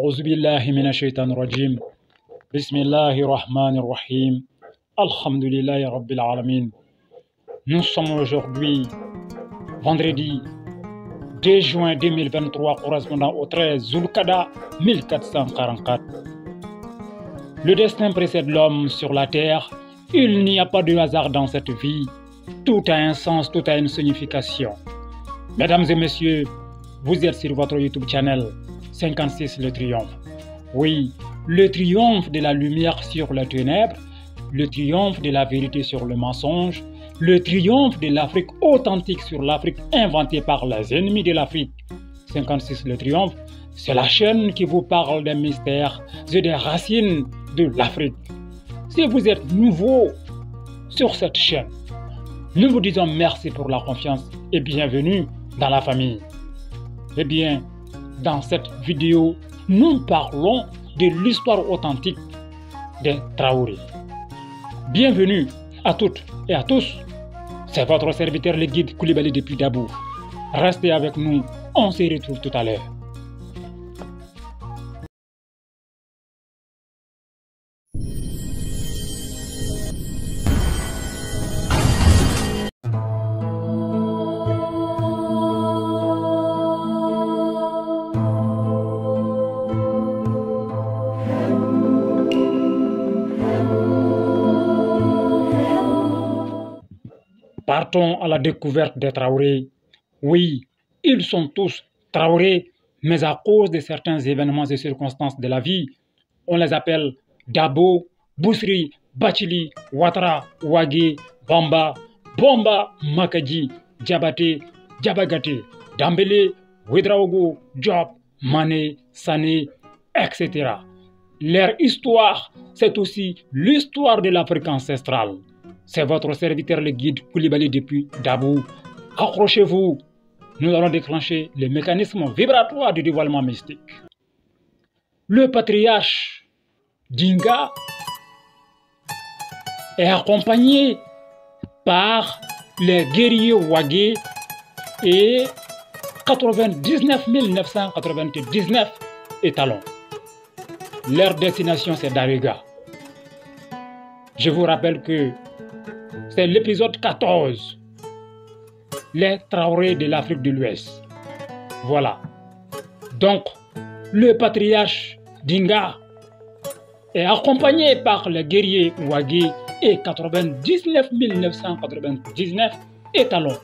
أعوذ بالله من الشيطان الرجيم بسم الله الرحمن الرحيم الحمد لله رب العالمين. Nous sommes aujourd'hui vendredi 2 juin 2023 correspondant au 13 Zulqa'da 1444. Le destin précède l'homme sur la terre. Il n'y a pas de hasard dans cette vie. Tout a un sens, tout a une signification. Mesdames et messieurs, vous êtes sur votre YouTube channel 56 Le Triomphe. Oui, le triomphe de la lumière sur les ténèbres, le triomphe de la vérité sur le mensonge, le triomphe de l'Afrique authentique sur l'Afrique inventée par les ennemis de l'Afrique. 56 Le Triomphe, c'est la chaîne qui vous parle des mystères et des racines de l'Afrique. Si vous êtes nouveau sur cette chaîne, nous vous disons merci pour la confiance et bienvenue dans la famille. Eh bien, dans cette vidéo, nous parlons de l'histoire authentique des Traoré. Bienvenue à toutes et à tous. C'est votre serviteur le guide Koulibaly depuis Dabou. Restez avec nous, on se retrouve tout à l'heure. Partons à la découverte des Traoré. Oui, ils sont tous Traoré, mais à cause de certains événements et circonstances de la vie, on les appelle Dabo, Bousri, Bachili, Ouattara, Ouagué, Bamba, Bomba, Makadji, Diabaté, Diabagate, Dambélé, Ouedraogo, Diop, Mané, Sané, etc. Leur histoire, c'est aussi l'histoire de l'Afrique ancestrale. C'est votre serviteur le guide Koulibaly depuis Dabou. Accrochez-vous, nous allons déclencher le mécanisme vibratoire du dévoilement mystique. Le patriarche Dinga est accompagné par les guerriers Ouagué et 99 999 étalons. Leur destination, c'est Darega. Je vous rappelle que c'est l'épisode 14, les Traoré de l'Afrique de l'Ouest. Voilà. Donc, le patriarche Dinga est accompagné par les guerriers Ouagué et 99 999 étalons.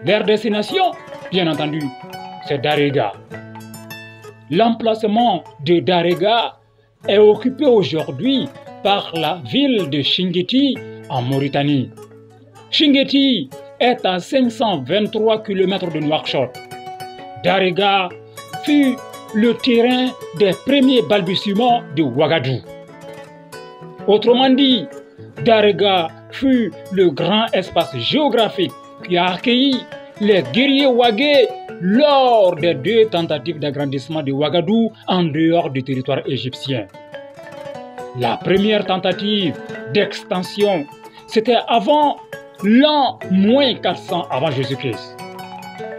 Leur destination, bien entendu, c'est Darega. L'emplacement de Darega est occupé aujourd'hui par la ville de Chinguetti en Mauritanie. Chinguetti est à 523 km de Nouakchott. Darega fut le terrain des premiers balbutiements de Ouagadougou. Autrement dit, Darega fut le grand espace géographique qui a accueilli les guerriers Ouagué lors des 2 tentatives d'agrandissement de Ouagadougou en dehors du territoire égyptien. La première tentative d'extension, c'était avant l'an -400 avant Jésus-Christ.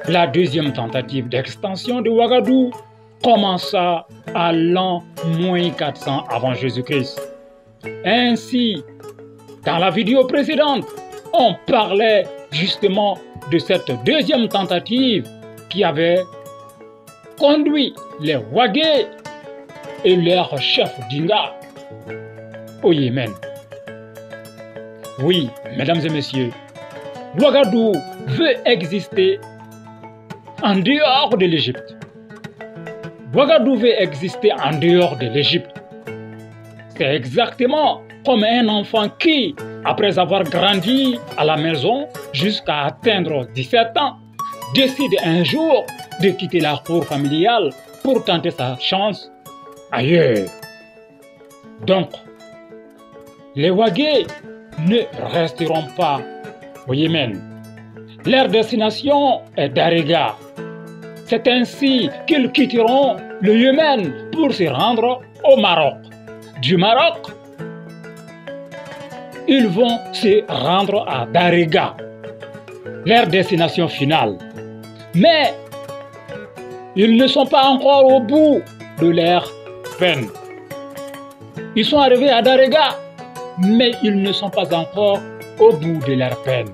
La deuxième tentative d'extension de Ouagadougou commença à l'an -400 avant Jésus-Christ. Ainsi, dans la vidéo précédente, on parlait justement de cette deuxième tentative qui avait conduit les Ouagué et leur chef Dinga au Yémen. Oui, mesdames et messieurs, Ouagadougou veut exister en dehors de l'Égypte. Ouagadougou veut exister en dehors de l'Égypte. C'est exactement comme un enfant qui, après avoir grandi à la maison jusqu'à atteindre 17 ans, décide un jour de quitter la cour familiale pour tenter sa chance ailleurs. Donc, les Ouagué ne resteront pas au Yémen. Leur destination est Darega. C'est ainsi qu'ils quitteront le Yémen pour se rendre au Maroc. Du Maroc, ils vont se rendre à Darega, leur destination finale. Mais Ils ne sont pas encore au bout de leur peine. Ils sont arrivés à Darega, mais ils ne sont pas encore au bout de leur peine.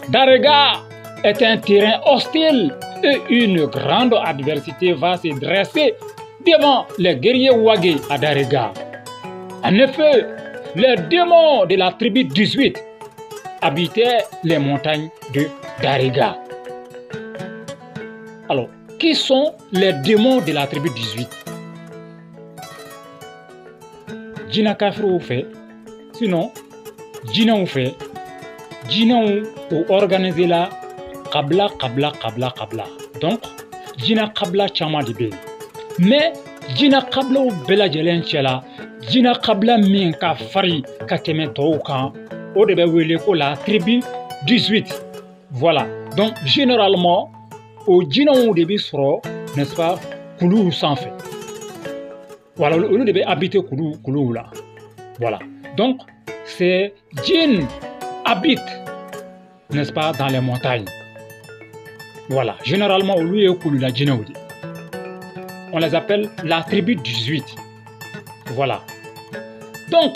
Darega est un terrain hostile et une grande adversité va se dresser devant les guerriers Ouagé à Darega. En effet, les démons de la tribu 18 habitaient les montagnes de Darega. Alors, qui sont les démons de la tribu 18? Djina Kafir ou fait, sinon, Djina ou fait, Djina ou organiser la Kabla. Donc, Djina Kabla Chama de Bé. Mais, Djina Kabla ou Bela Jelenchela, Djina Kabla Minka Fari Kakeme Toukan, au début de la tribu 18. Voilà. Donc, généralement, au Djina ou début sera, n'est-ce pas, Koulou sans fait. Voilà, on devait habiter Koulou là. Voilà. Donc, ces djinns habitent, n'est-ce pas, dans les montagnes. Voilà. Généralement, on lui est Koulou la Djinaoudi. On les appelle la tribu 18. Voilà. Donc,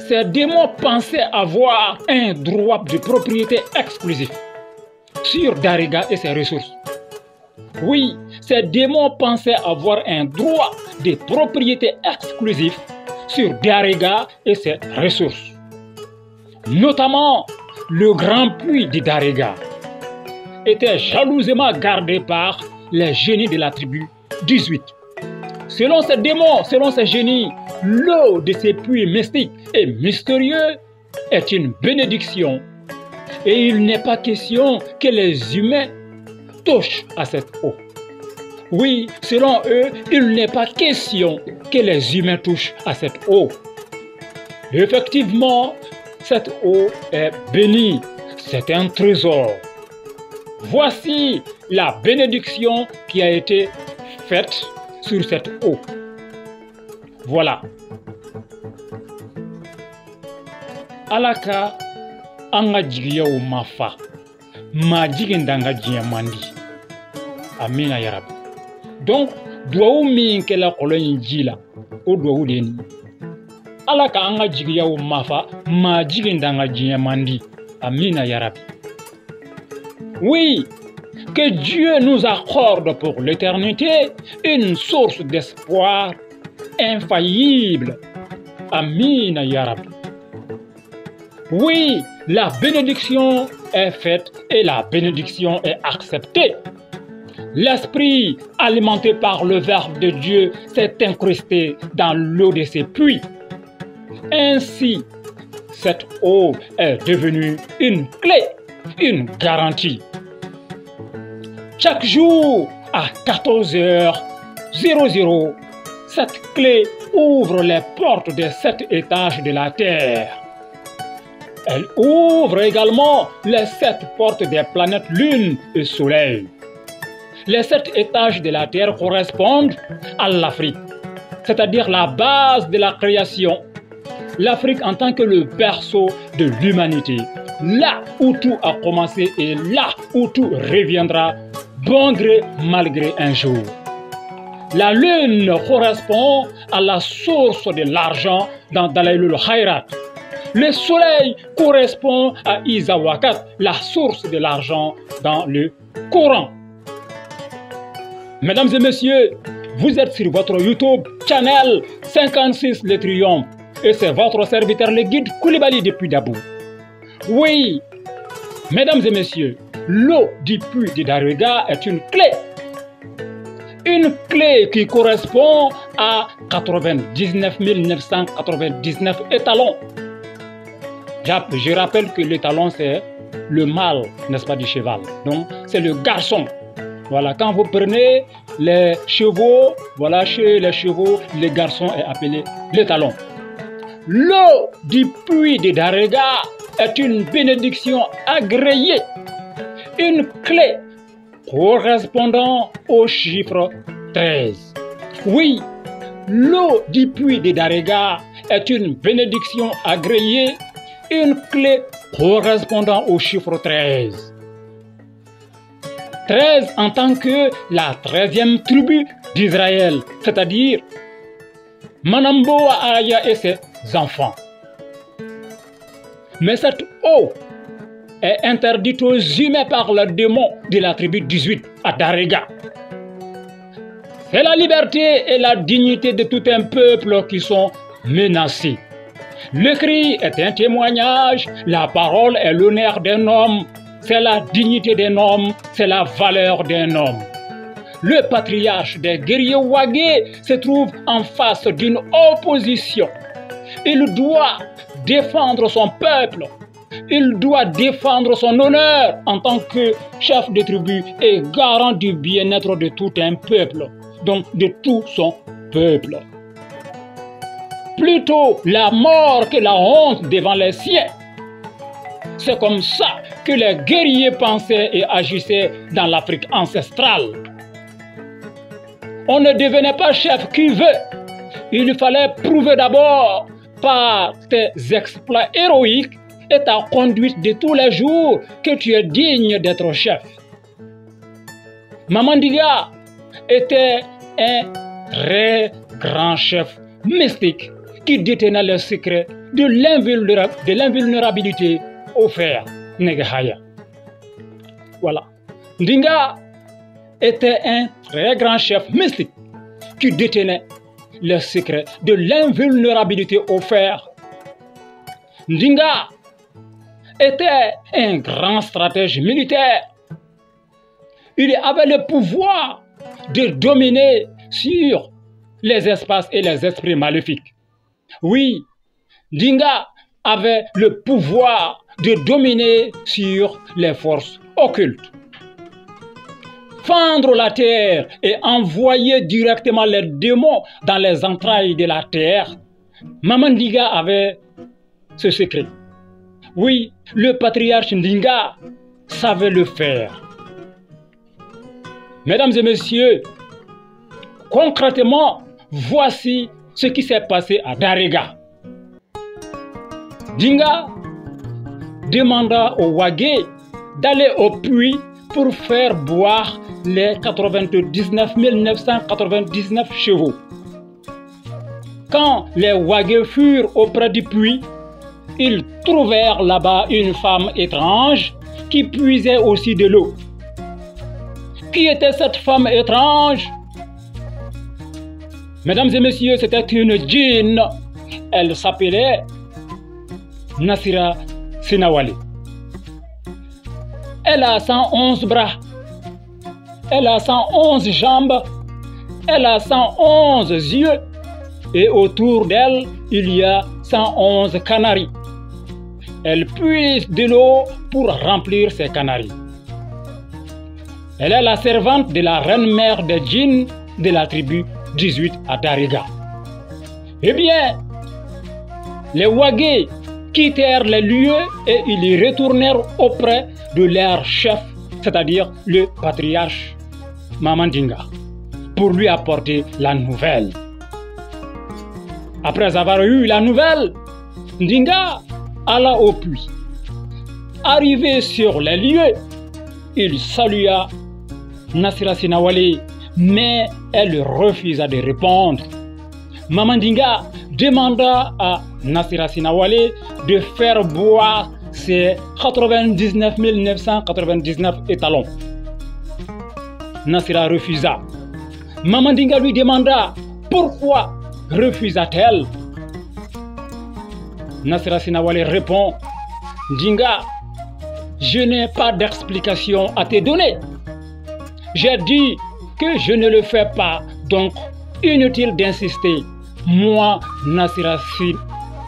ces démons pensaient avoir un droit de propriété exclusif sur Darega et ses ressources. Oui, ces démons pensaient avoir un droit de propriété exclusif sur Darega et ses ressources. Notamment, le grand puits de Darega était jalousement gardé par les génies de la tribu 18. Selon ces démons, selon ces génies, l'eau de ces puits mystiques et mystérieux est une bénédiction. Et il n'est pas question que les humains touchent à cette eau. Oui, selon eux, il n'est pas question que les humains touchent à cette eau. Effectivement, cette eau est bénie. C'est un trésor. Voici la bénédiction qui a été faite sur cette eau. Voilà. Alaka anga jigiya o mafa ma jigin danga mandi. Amina ya Rabbi. Donc, duwawu min kela kolon jila o duwawu deni. Alaka anga jigiya o mafa ma jigin danga mandi. Amina ya Rabbi. Oui, que Dieu nous accorde pour l'éternité une source d'espoir infaillible. Amina ya Rabbi. Oui, la bénédiction est faite et la bénédiction est acceptée. L'esprit alimenté par le Verbe de Dieu s'est incrusté dans l'eau de ces puits. Ainsi, cette eau est devenue une clé, une garantie. Chaque jour à 14h00, cette clé ouvre les portes des 7 étages de la terre. Elle ouvre également les 7 portes des planètes Lune et Soleil. Les 7 étages de la terre correspondent à l'Afrique, c'est-à-dire la base de la création. L'Afrique en tant que le berceau de l'humanité, là où tout a commencé et là où tout reviendra, bon gré, mal gré un jour. La lune correspond à la source de l'argent dans Dalailul Khairat. Le soleil correspond à Isawakat, la source de l'argent dans le Coran. Mesdames et messieurs, vous êtes sur votre YouTube channel 56 Le Triomphe et c'est votre serviteur le guide Koulibaly depuis Dabou. Oui, mesdames et messieurs, l'eau du puits de Darega est une clé. Une clé qui correspond à 99 999 étalons. Je rappelle que l'étalon c'est le mâle, n'est-ce pas, du cheval. Donc c'est le garçon. Voilà, quand vous prenez les chevaux, voilà, chez les chevaux, le garçon est appelé l'étalon. L'eau du puits de Darega est une bénédiction agréée, une clé correspondant au chiffre 13. Oui, l'eau du puits de Darega est une bénédiction agréée, une clé correspondant au chiffre 13. 13 en tant que la 13e tribu d'Israël, c'est-à-dire Manamboa Aya et ses enfants. Mais cette eau est interdite aux humains par le démon de la tribu 18 à Darega. C'est la liberté et la dignité de tout un peuple qui sont menacés. Le cri est un témoignage, la parole est l'honneur d'un homme, c'est la dignité d'un homme, c'est la valeur d'un homme. Le patriarche des guerriers Wagé se trouve en face d'une opposition. Il doit défendre son peuple, il doit défendre son honneur en tant que chef de tribu et garant du bien-être de tout un peuple, donc de tout son peuple. Plutôt la mort que la honte devant les siens. C'est comme ça que les guerriers pensaient et agissaient dans l'Afrique ancestrale. On ne devenait pas chef qui veut. Il fallait prouver d'abord par tes exploits héroïques et ta conduite de tous les jours que tu es digne d'être chef. Mamandiga était un très grand chef mystique qui détenait le secret de l'invulnérabilité offert Negahaya. Voilà. Ndinga était un très grand chef mystique qui détenait le secret de l'invulnérabilité offert. Ndinga était un grand stratège militaire. Il avait le pouvoir de dominer sur les espaces et les esprits maléfiques. Oui, Ndinga avait le pouvoir de dominer sur les forces occultes. Fendre la terre et envoyer directement les démons dans les entrailles de la terre, Mamandiga avait ce secret. Oui, le patriarche Ndinga savait le faire. Mesdames et messieurs, concrètement, voici ce qui s'est passé à Darega. Ndinga demanda aux Wagé d'aller au puits pour faire boire les 99 999 chevaux. Quand les Wagé furent auprès du puits, ils trouvèrent là-bas une femme étrange qui puisait aussi de l'eau. Qui était cette femme étrange? Mesdames et messieurs, c'était une djinn. Elle s'appelait Nasira Sinawali. Elle a 111 bras. Elle a 111 jambes. Elle a 111 yeux. Et autour d'elle, il y a 111 canaris. Elle puise de l'eau pour remplir ses canaris. Elle est la servante de la reine-mère des djinns de la tribu 18 à Darega. Eh bien, les Wagé quittèrent les lieux et ils y retournèrent auprès de leur chef, c'est-à-dire le patriarche Mamandinga, pour lui apporter la nouvelle. Après avoir eu la nouvelle, Ndinga alla au puits. Arrivé sur les lieux, il salua Nasira Sinawali, mais elle refusa de répondre. Mamandinga demanda à Nasira Sinawali de faire boire ses 99 999 étalons. Nasira refusa. Mamandinga lui demanda pourquoi refusa-t-elle. Nasira Sinawali répond: Ndinga, je n'ai pas d'explication à te donner. J'ai dit que je ne le fais pas, donc inutile d'insister. Moi, Nasira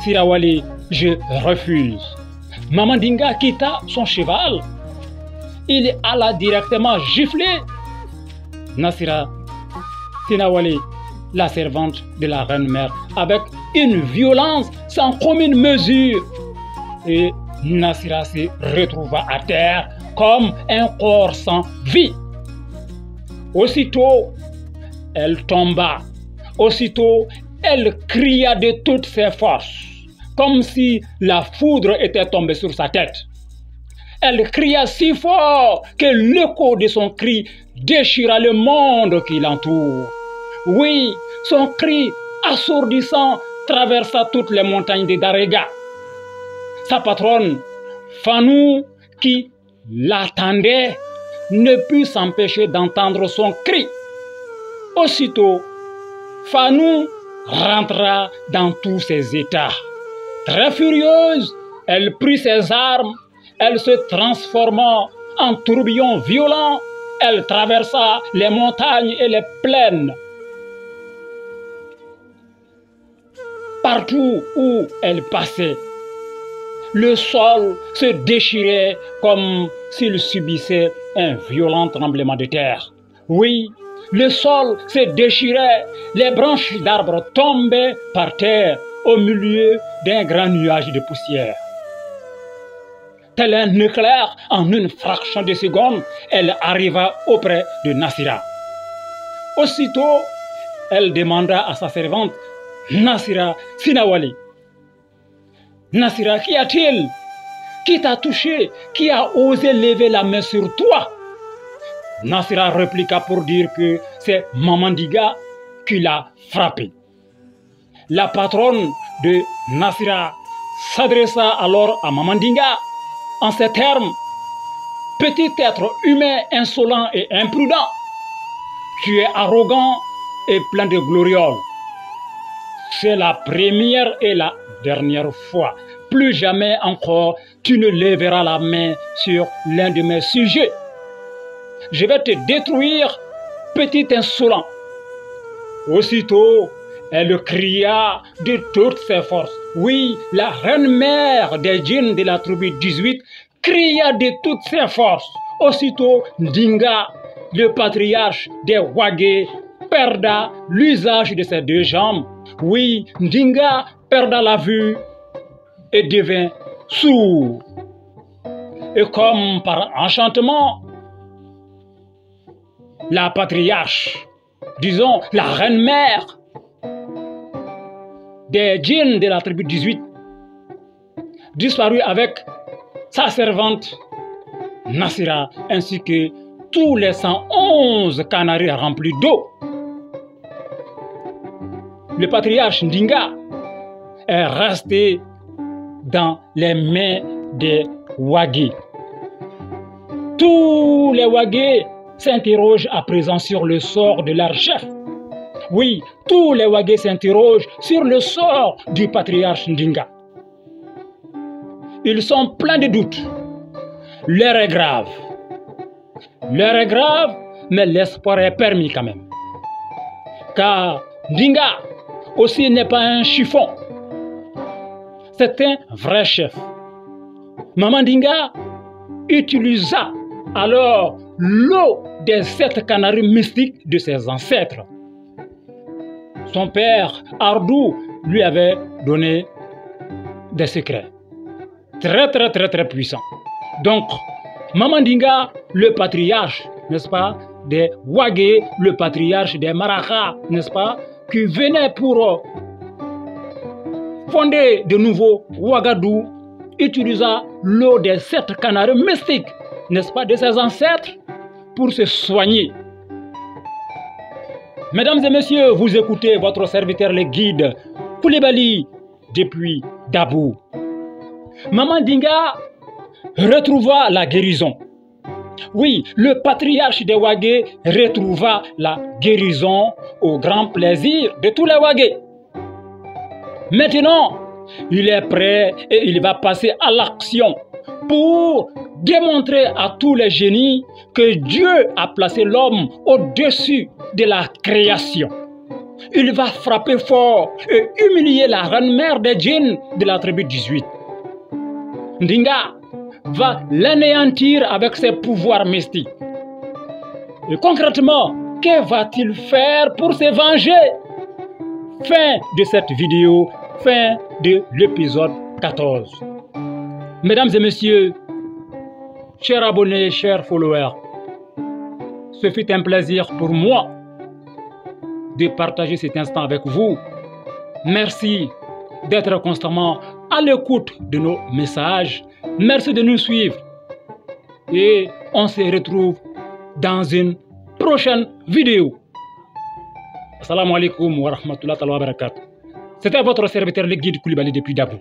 Sinawali, je refuse. Mamandinga quitta son cheval. Il alla directement gifler Nasira Sinawali, la servante de la reine-mère, avec une violence sans commune mesure. Et Nasira se retrouva à terre comme un corps sans vie. Aussitôt, elle tomba. Aussitôt, elle cria de toutes ses forces, comme si la foudre était tombée sur sa tête. Elle cria si fort que l'écho de son cri déchira le monde qui l'entoure. Oui, son cri assourdissant traversa toutes les montagnes de Darega. Sa patronne, Fanou, qui l'attendait, ne put s'empêcher d'entendre son cri. Aussitôt, Fanou rentra dans tous ses états. Très furieuse, elle prit ses armes, elle se transforma en tourbillon violent, elle traversa les montagnes et les plaines. Partout où elle passait, le sol se déchirait comme s'il subissait un violent tremblement de terre. Oui, le sol se déchirait, les branches d'arbres tombaient par terre au milieu d'un grand nuage de poussière. Tel un éclair, en une fraction de seconde, elle arriva auprès de Nassira. Aussitôt, elle demanda à sa servante, Nassira Sinawali, Nassira, qu'y a-t-il? Qui t'a touché? Qui a osé lever la main sur toi? Nassira répliqua pour dire que c'est Maman Diga qui l'a frappé. La patronne de Nassira s'adressa alors à Maman Diga en ces termes: petit être humain insolent et imprudent, tu es arrogant et plein de glorioles. C'est la première et la dernière fois. Plus jamais encore tu ne lèveras la main sur l'un de mes sujets. Je vais te détruire, petit insolent. Aussitôt, elle cria de toutes ses forces. Oui, la reine-mère des djinns de la tribu 18 cria de toutes ses forces. Aussitôt, Ndinga, le patriarche des Wagé, perda l'usage de ses deux jambes. Oui, Ndinga perda la vue et devint sourd. Et comme par enchantement, la patriarche, disons la reine-mère des djinns de la tribu 18, disparut avec sa servante Nassira, ainsi que tous les 111 canaris remplis d'eau. Le patriarche Ndinga est resté dans les mains des Wagé. Tous les Wagé s'interrogent à présent sur le sort de leur chef. Oui, tous les Wagé s'interrogent sur le sort du patriarche Ndinga. Ils sont pleins de doutes. L'heure est grave. L'heure est grave, mais l'espoir est permis quand même. Car Ndinga aussi n'est pas un chiffon. C'est un vrai chef. Maman Ndinga utilisa alors l'eau des 7 canaris mystiques de ses ancêtres. Son père, Ardou, lui avait donné des secrets très puissants. Donc, Maman Ndinga, le patriarche, n'est-ce pas, des Wagé, le patriarche des Maraka, n'est-ce pas, qui venait pour fonder de nouveau Ouagadou, utilisa l'eau des 7 canaris mystiques, n'est-ce pas, de ses ancêtres, pour se soigner. Mesdames et messieurs, vous écoutez votre serviteur le guide Koulibaly depuis Dabou. Maman Ndinga retrouva la guérison. Oui, le patriarche des Wagé retrouva la guérison au grand plaisir de tous les Wagé. Maintenant, il est prêt et il va passer à l'action pour démontrer à tous les génies que Dieu a placé l'homme au-dessus de la création. Il va frapper fort et humilier la reine-mère des djinns de la tribu 18. Ndinga va l'anéantir avec ses pouvoirs mystiques. Et concrètement, que va-t-il faire pour se venger? Fin de cette vidéo, fin de l'épisode 14. Mesdames et messieurs, chers abonnés, chers followers, ce fut un plaisir pour moi de partager cet instant avec vous. Merci d'être constamment à l'écoute de nos messages. Merci de nous suivre. et on se retrouve dans une prochaine vidéo. Assalamu alaikum wa rahmatullahi wa barakatuh. C'était votre serviteur le guide Koulibaly depuis Dabou.